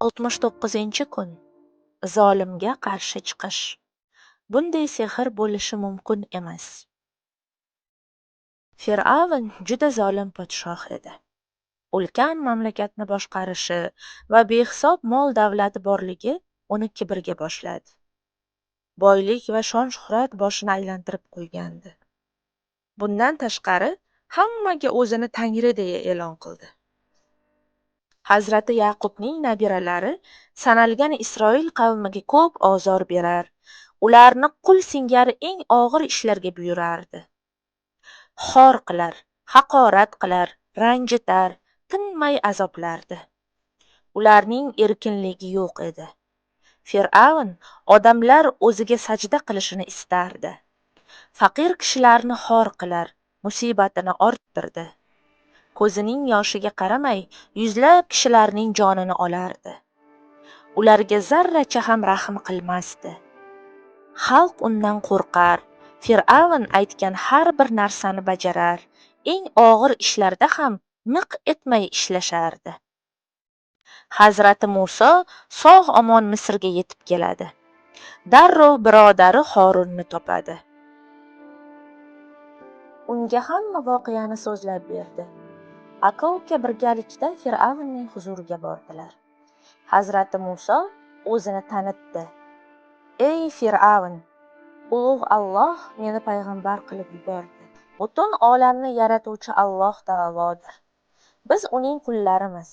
69-kun. Zolimga qarshi chiqish. Bunday sehr bo'lishi mumkin emas. Fir'avn juda zolim podshoh edi. Ulkan mamlakatni boshqarishi va behisob mol-davlati borligi uni kibrga boshladi. Boylik va shon-shuhrat boshini aylantirib qo'ygandi. Bundan tashqari, hammaga o'zini Tangri deya e'lon qildi. Hazrati Yaqubning nabiralari sanalgan Isroil qavmiga ko'p ozor berar, ularni qul singari eng og'ir ishlarga buyurardi. Xor qilar, haqorat qilar, ranjitar, tinmay azoblardi. Ularning erkinligi yo'q edi. Fir'avn odamlar o'ziga sajda qilishini istardi. Faqir kishilarni xor qilar, musibatini orttirdi. Ko'zining yoshiga qaramay, yuzlab kishilarning jonini olardi. Ularga zarracha ham rahm qilmasdi. Xalq undan qo'rqar, Fir'avn aytgan har bir narsani bajarar, eng og'ir ishlarda ham miq etmay ishlashardi. Hazrati Muso sog'-omon Misrga yetib keladi. Darrov birodari Horunni topadi. Unga hamma voqeani so'zlab berdi. Aka-uka birgalikda Fir'avnning huzuriga bordilar. Hazrati Muso o'zini tanitdi. Ey Fir'avn, ulug' Alloh meni payg'ambar qilib yubordi. Butun olamni yaratuvchi Alloh taolodir. Biz uning qullarimiz.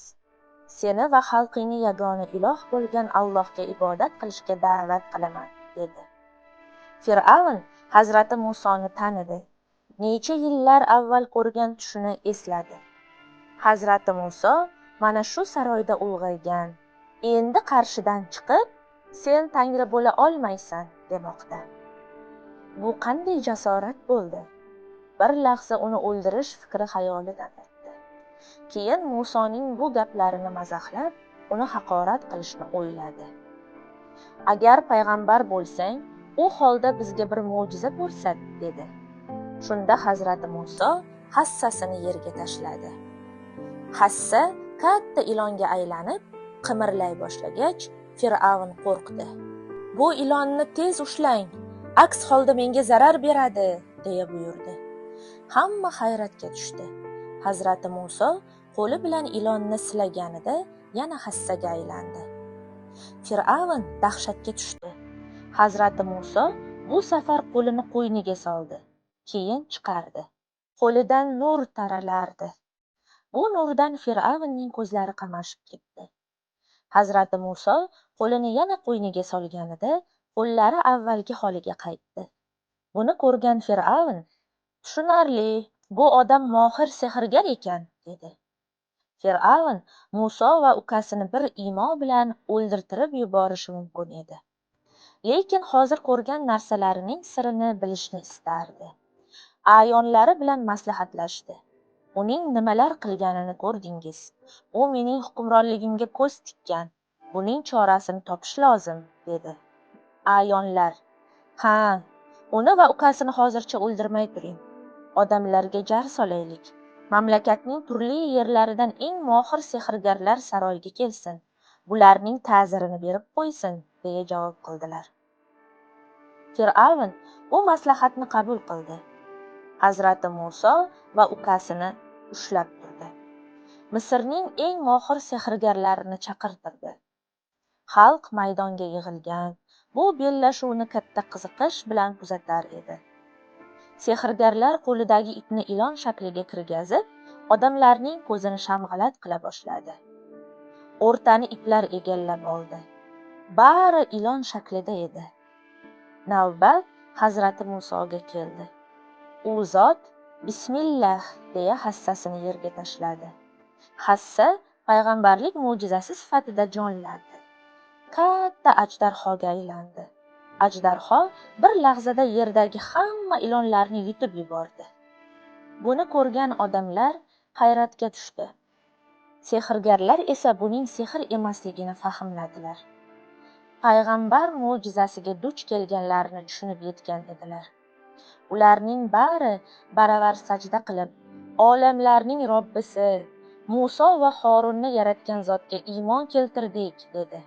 Seni va xalqingni yagona iloh bo'lgan Allohga ibodat qilishga da'vat qilaman, dedi. Fir'avn Hazrati Musoni tanidi. Necha yillar avval ko'rgan tushini esladi. Hazrati Muso mana shu saroyda ulg'aygan, endi qarshidan chiqib, sen Tangri bo'la olmaysan, demoqda. Bu qanday jasorat bo'ldi? Bir lahza uni o'ldirish fikri xayolidan o'tdi. Keyin Musoning bu gaplarini mazaxlab, uni haqorat qilishni o'yladi. Agar payg'ambar bo'lsang, u holda bizga bir mo'jiza ko'rsat, dedi. Shunda Hazrati Muso hassasini yerga tashladi. Hassa katta ilonga aylanib, qimirlay boshlagach, Fir'avn qo'rqdi. Bu ilonni tez ushlang, aks holda menga zarar beradi, deya buyurdi. Hamma hayratga tushdi. Hazrati Muso qo'li bilan ilonni silaganida yana hassaga aylandi. Fir'avn dahshatga tushdi. Hazrati Muso bu safar qo'lini qo'yniga soldi. Keyin chiqardi. Qo'lidan nur taralardi. Bu nurdan Fir'avnning ko'zlari qamashib ketdi. Hazrati Muso qo'lini yana qo'yniga solganida qo'llari avvalgi holiga qaytdi. Buni ko'rgan Fir'avn, tushunarli, bu odam mohir sehrgar ekan, dedi. Fir'avn Muso va ukasini bir imo bilan o'ldirtirib yuborishi mumkin edi. Lekin hozir ko'rgan narsalarining sirini bilishni istardi. A'yonlari bilan maslahatlashdi. Uning nimalar qilganini ko'rdingiz. U mening hukmronligimga ko'z tikkan. Buning chorasini topish lozim, dedi. A'yonlar: "Ha, uni va ukasini hozircha o'ldirmay turing. Odamlarga jar solaylik. Mamlakatning turli yerlaridan eng mohir sehrgarlar saroyga kelsin. Bularning ta'zirini berib qo'ysin", deya javob qildilar. Fir'avn bu maslahatni qabul qildi. Hazrati Muso va ukasini ushlab turdi. Misrning eng mohir sehrgarlarini chaqirtirdi. Xalq maydonga yig'ilgan, bu bellashuvni katta qiziqish bilan kuzatar edi. Sehrgarlar qo'lidagi ipni ilon shakliga kirgazib, odamlarning ko'zini shamg'alat qila boshladi. O'rtani iplar egallab oldi. Bari ilon shaklida edi. Navbat Hazrati Musoga keldi. U zot "Bismillah" deya hassasini yerga tashladi. Hassa payg'ambarlik mo'jizasi sifatida jonlandi. Katta ajdarhoga aylandi. Ajdarho bir lahzada yerdagi hamma ilonlarni yutib yubordi. Buni ko'rgan odamlar hayratga tushdi. Sehrgarlar esa buning sehr emasligini fahmladilar. Payg'ambar mo'jizasiga duch kelganlarni tushunib yetgan edilar. Ularning bari baravar sajda qilib, olamlarning Robbisi, Muso va Horunni yaratgan zotga iymon keltirdik, dedi.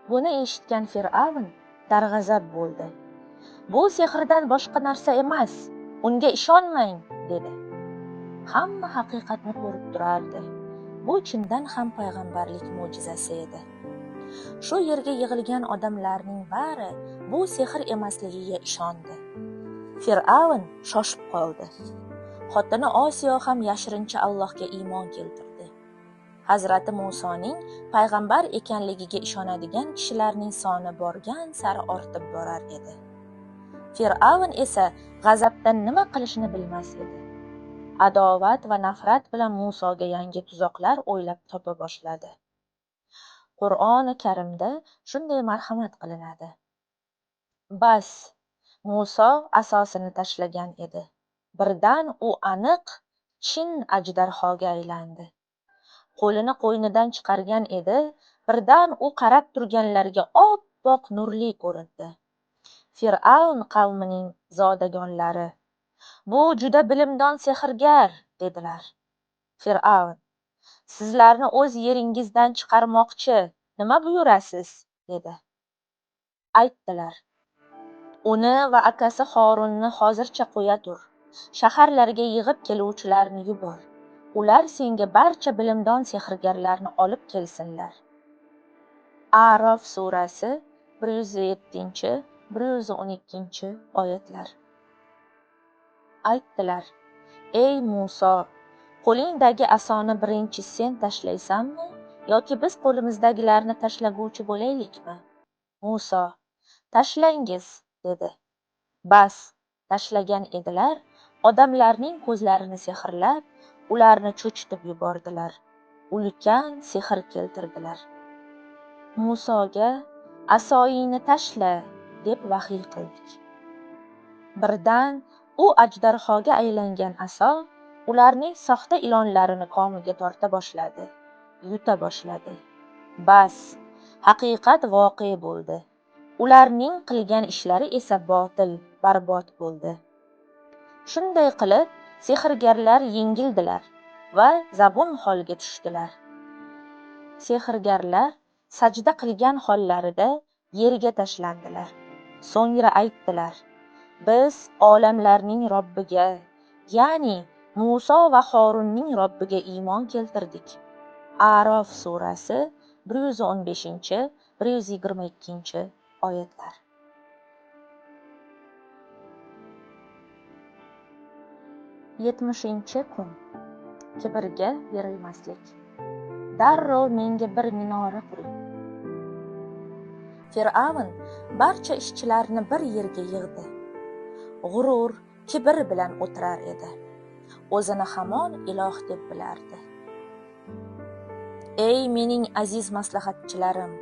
Buni eshitgan Fir'avn darg'azab bo'ldi. Bu sehrdan boshqa narsa emas, unga ishonmang, dedi. Hamma haqiqatni ko'rib turardi. Bu chindan ham payg'ambarlik mo'jizasi edi. Shu yerga yig'ilgan odamlarning bari bu sehr emasligiga ishondi. Fir'avn shoshib qoldi. Xotini Osiyo ham yashirincha Allohga iymon keltirdi. Hazrati Musoning payg'ambar ekanligiga ishonadigan kishilarning soni borgan sari ortib borar edi. Fir'avn esa g'azabdan nima qilishni bilmas edi. Adovat va nafrat bilan Musoga yangi tuzoqlar o'ylab topa boshladi. Qur'oni Karimda shunday marhamat qilinadi. Bas, Muso asosini tashlagan edi. Birdan u aniq chin ajdarhoga aylandi. Qo'lini qo'ynidan chiqargan edi, birdan u qarab turganlarga oppoq nurli ko'rindi. Fir'avn qavmining zodagonlari: "Bu juda bilimdon sehrgar", dedilar. Fir'avn: "Sizlarni o'z yeringizdan chiqarmoqchi, nima buyurasiz?" dedi. Aytdilar: "Uni va akasi Horunni hozircha qo'ya tur. Shaharlarga yig'ib keluvchilarni yubor. Ular senga barcha bilimdon sehrgarlarni olib kelsinlar." A'rof surasi 107-112 oyatlar. Aytdilar: "Ey Muso, qo'lingdagi asoni birinchi sen tashlaysanmi yoki biz qo'limizdagilarni tashlaguvchi bo'laylikmi?" Muso: "Tashlangiz", dedi. Bas, tashlagan edilar, odamlarning ko'zlarini sehrlab, ularni cho'chitib yubordilar. Ulkan sehr keltirdilar. Musoga asoyingni tashla, deb vahiy qildik. Birdan u ajdarhoga aylangan aso ularning soxta ilonlarini komiga torta boshladi, yuta boshladi. Bas, haqiqat voqe bo'ldi. Ularning qilgan ishlari esa botil, barbod bo'ldi. Shunday qilib, sehrgarlar yengildilar va zabun holga tushdilar. Sehrgarlar sajda qilgan hollarida yerga tashlandilar. So'ngra aytdilar: "Biz olamlarning Robbiga, ya'ni Muso va Horunning Robbiga iymon keltirdik." A'rof surasi 115-122 oyatlar. 70-kun. Kibrga berilmaslik. Darrov menga bir minora quring. Fir'avn barcha ishchilarni bir yerga yig'di. G'urur, kibr bilan o'tirar edi. O'zini hamon iloh deb bilardi. Ey mening aziz maslahatchilarim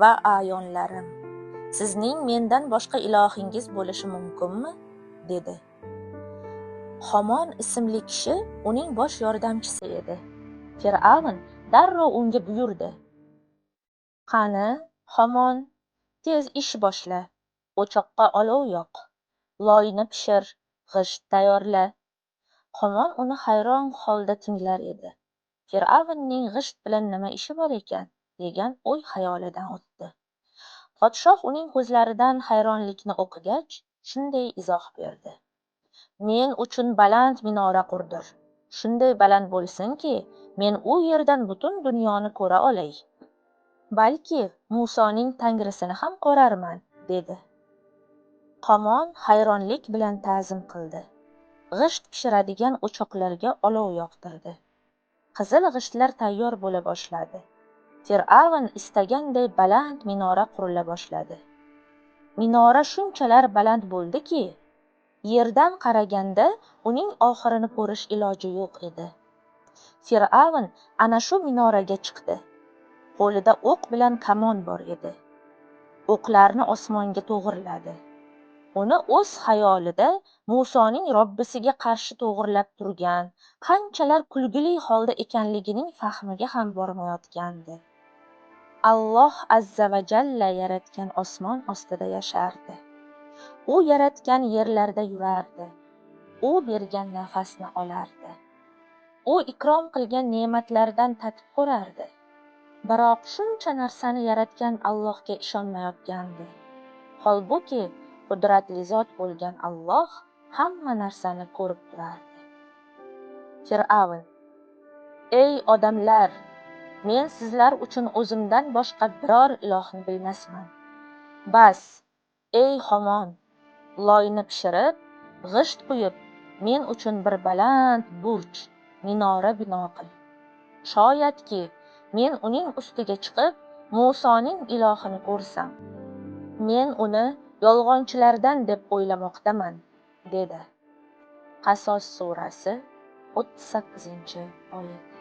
va ayonlarim, sizning mendan boshqa ilohingiz bo'lishi mumkinmi? dedi. Hamon ismli kishi uning bosh yordamchisi edi. Fir'avn darrov unga buyurdi: "Qani, Hamon, tez ish boshla. O'choqqa olov yoq, loyni pishir, g'isht tayyorla." Hamon uni hayron holda tinglar edi. Fir'avnning g'isht bilan nima ishi bor ekan, degan o'y xayolidan o'tdi. Podshoh uning ko'zlaridan hayronlikni o'qigach, shunday izoh berdi: "Men uchun baland minora qurdir. Shunday baland bo'lsinki, men u yerdan butun dunyoni ko'ra olay. Balki Musoning tangrisini ham ko'rarman", dedi. Hamon hayronlik bilan ta'zim qildi. G'isht pishiradigan o'choqlarga olov yoqtirdi. Qizil g'ishtlar tayyor bo'la boshladi. Fir'avn istaganday baland minora qurila boshladi. Minora shunchalar baland bo'ldiki, yerdan qaraganda uning oxirini ko'rish iloji yo'q edi. Fir'avn ana shu minoraga chiqdi. Qo'lida o'q bilan kamon bor edi. O'qlarni osmonga to'g'irladi. Uni o'z xayolida Musoning Robbisiga qarshi to'g'irlab turgan, qanchalar kulgili holda ekanligining fahmiga ham bormayotgandi. Alloh azza va jalla yaratgan osmon ostida yashardi. U yaratgan yerlarda yurardi. U bergan nafasni olardi. u ikrom qilgan ne'matlardan tatib ko'rardi. Biroq shuncha narsani yaratgan Allohga ishonmayotgandi. Holbuki qudratli zot bo'lgan Alloh hamma narsani ko'rib turardi. Fir'avn: Ey odamlar, men sizlar uchun o'zimdan boshqa biror ilohni bilmasman. Bas, ey Homon, loyni pishirib, g'isht quyib, men uchun bir baland burj, minora bino qil. Shoyatki men uning ustiga chiqib, Musoning ilohini ko'rsam, men uni yolg'onchilardan deb o'ylamoqdaman, dedi. Qasos surasi 38-oyat.